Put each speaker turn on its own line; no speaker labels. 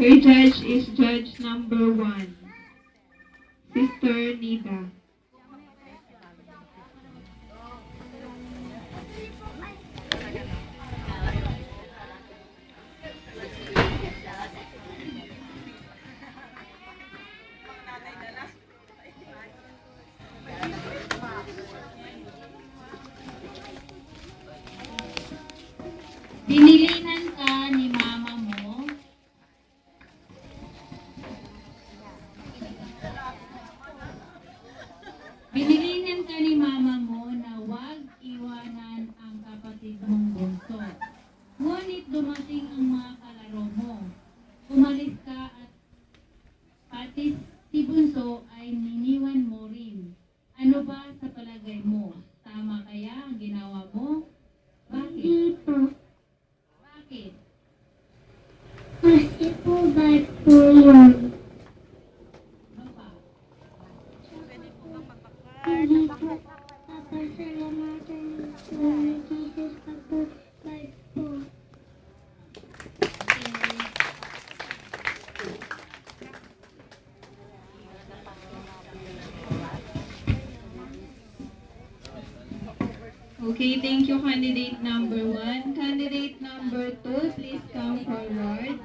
Your judge is judge number 1, Sister Nida.
Binilinan ka ni mama mo. Binilinan ka ni mama mo na huwag iwanan ang kapatid mong bunso. Ngunit dumating ang mga kalaro mo. Umalis ka at pati si bunso ay niniwan mo rin. Ano ba sa palagay mo? Tama kaya ang ginawa mo? Bakit?
Hindi po.
Bakit?
Kasi po bad po yun.
Ano pa?
Hindi po papasalamatan po ni Jesus pag po bad po.
Okay, thank you, candidate number 1. Candidate number 2, please come forward.